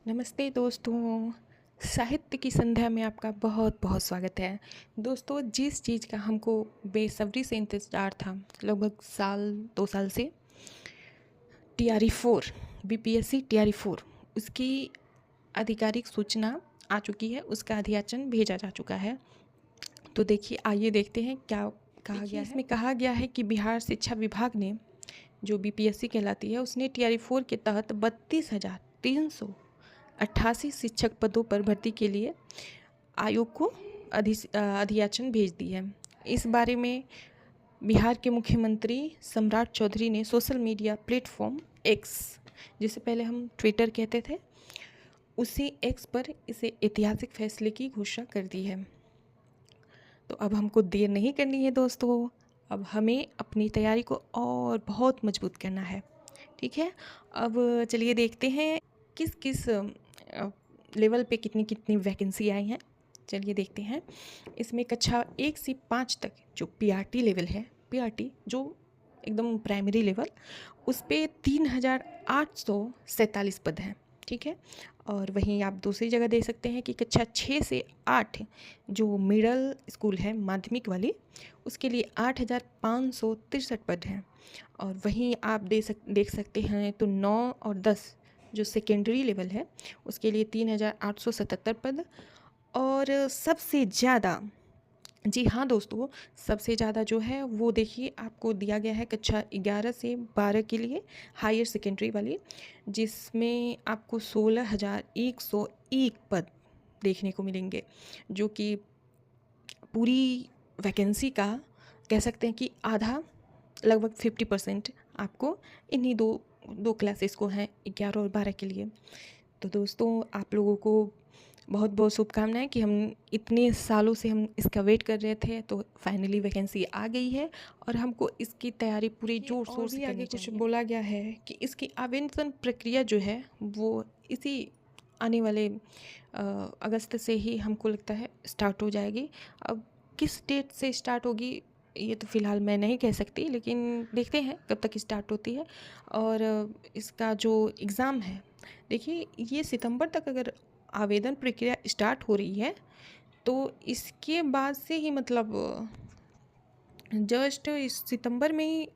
नमस्ते दोस्तों। साहित्य की संध्या में आपका बहुत बहुत स्वागत है। दोस्तों, जिस चीज़ का हमको बेसब्री से इंतज़ार था लगभग साल 2 साल से, TRE 4 BPSC TRE 4 उसकी आधिकारिक सूचना आ चुकी है, उसका अधियाचन भेजा जा चुका है। तो देखिए, आइए देखते हैं क्या कहा गया है। इसमें कहा गया है कि बिहार शिक्षा विभाग ने, जो BPSC कहलाती है, उसने TRE 4 के तहत 32,388 शिक्षक पदों पर भर्ती के लिए आयोग को अधियाचन भेज दी है। इस बारे में बिहार के मुख्यमंत्री सम्राट चौधरी ने सोशल मीडिया प्लेटफॉर्म एक्स, जिसे पहले हम ट्विटर कहते थे, उसी एक्स पर इसे ऐतिहासिक फैसले की घोषणा कर दी है। तो अब हमको देर नहीं करनी है दोस्तों, अब हमें अपनी तैयारी को और बहुत मजबूत करना है। ठीक है, अब चलिए देखते हैं किस किस लेवल पे कितनी कितनी वैकेंसी आई हैं। चलिए देखते हैं। इसमें कक्षा 1 से 5 तक जो PRT लेवल है, PRT जो एकदम प्राइमरी लेवल, उस पर 3,847 पद हैं। ठीक है, और वहीं आप दूसरी जगह दे सकते हैं कि कक्षा 6 से 8 जो मिडल स्कूल है, माध्यमिक वाली, उसके लिए 8,563 पद हैं। और वहीं आप देख सकते हैं तो 9 और 10 जो सेकेंडरी लेवल है, उसके लिए 3,877 पद। और सबसे ज़्यादा, जी हाँ दोस्तों, सबसे ज़्यादा जो है वो देखिए आपको दिया गया है कक्षा 11 से 12 के लिए हायर सेकेंडरी वाली, जिसमें आपको 16,101 पद देखने को मिलेंगे, जो कि पूरी वैकेंसी का कह सकते हैं कि आधा, लगभग 50% आपको इन्हीं दो क्लासेस को हैं, 11 और 12 के लिए। तो दोस्तों, आप लोगों को बहुत बहुत शुभकामनाएं कि हम इतने सालों से हम इसका वेट कर रहे थे, तो फाइनली वैकेंसी आ गई है और हमको इसकी तैयारी पूरी जोर शोर से करनी चाहिए। कुछ बोला गया है कि इसकी आवेदन प्रक्रिया जो है वो इसी आने वाले अगस्त से ही हमको लगता है स्टार्ट हो जाएगी। अब किस डेट से स्टार्ट होगी ये तो फ़िलहाल मैं नहीं कह सकती, लेकिन देखते हैं कब तक स्टार्ट होती है। और इसका जो एग्ज़ाम है, देखिए ये सितंबर तक अगर आवेदन प्रक्रिया स्टार्ट हो रही है, तो इसके बाद से ही मतलब जस्ट इस सितंबर में ही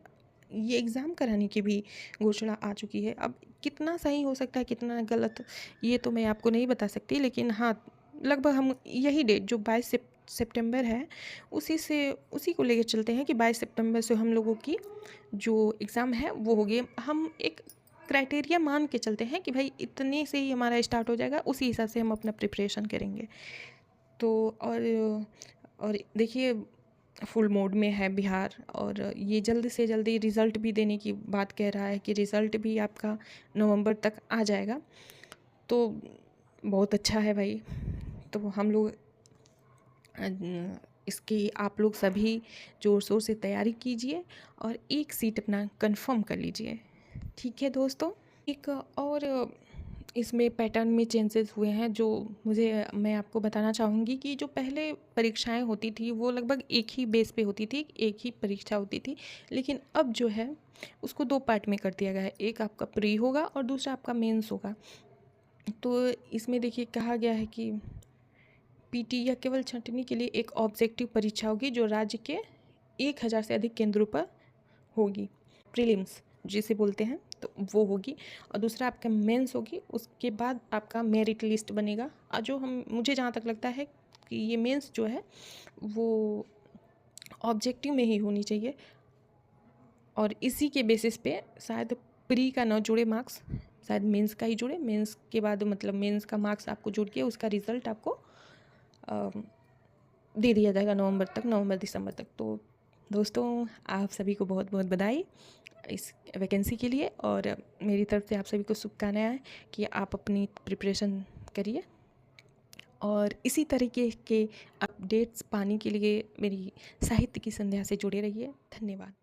ये एग्ज़ाम कराने की भी घोषणा आ चुकी है। अब कितना सही हो सकता है, कितना गलत, ये तो मैं आपको नहीं बता सकती, लेकिन हाँ, लगभग हम यही डेट जो 22 सितंबर है, उसी को लेकर चलते हैं कि 22 सितंबर से हम लोगों की जो एग्ज़ाम है वो हो गई। हम एक क्राइटेरिया मान के चलते हैं कि भाई इतने से ही हमारा स्टार्ट हो जाएगा, उसी हिसाब से हम अपना प्रिपरेशन करेंगे। तो और देखिए, फुल मोड में है बिहार, और ये जल्द से जल्दी रिज़ल्ट भी देने की बात कह रहा है कि रिज़ल्ट भी आपका नवंबर तक आ जाएगा। तो बहुत अच्छा है भाई। तो हम लोग इसकी आप लोग सभी ज़ोर शोर से तैयारी कीजिए और एक सीट अपना कंफर्म कर लीजिए। ठीक है दोस्तों, एक और इसमें पैटर्न में चेंजेस हुए हैं जो मैं आपको बताना चाहूँगी कि जो पहले परीक्षाएं होती थी वो लगभग एक ही बेस पे होती थी, एक ही परीक्षा होती थी, लेकिन अब जो है उसको 2 पार्ट में कर दिया गया है। एक आपका प्री होगा और दूसरा आपका मेंस होगा। तो इसमें देखिए कहा गया है कि PT या केवल छंटनी के लिए एक ऑब्जेक्टिव परीक्षा होगी जो राज्य के 1,000 से अधिक केंद्रों पर होगी, प्रीलिम्स जिसे बोलते हैं, तो वो होगी। और दूसरा आपका मेंस होगी, उसके बाद आपका मेरिट लिस्ट बनेगा। और जो मुझे जहाँ तक लगता है कि ये मेंस जो है वो ऑब्जेक्टिव में ही होनी चाहिए, और इसी के बेसिस पे शायद प्री का ना जुड़े मार्क्स, शायद मेंस का ही जुड़े। मेंस के बाद मतलब मेंस का मार्क्स आपको जुड़ के उसका रिज़ल्ट आपको दे दिया जाएगा नवंबर दिसंबर तक। तो दोस्तों, आप सभी को बहुत बहुत बधाई इस वैकेंसी के लिए, और मेरी तरफ से आप सभी को शुभकामनाएं कि आप अपनी प्रिपरेशन करिए और इसी तरीके के अपडेट्स पाने के लिए मेरी साहित्य की संध्या से जुड़े रहिए। धन्यवाद।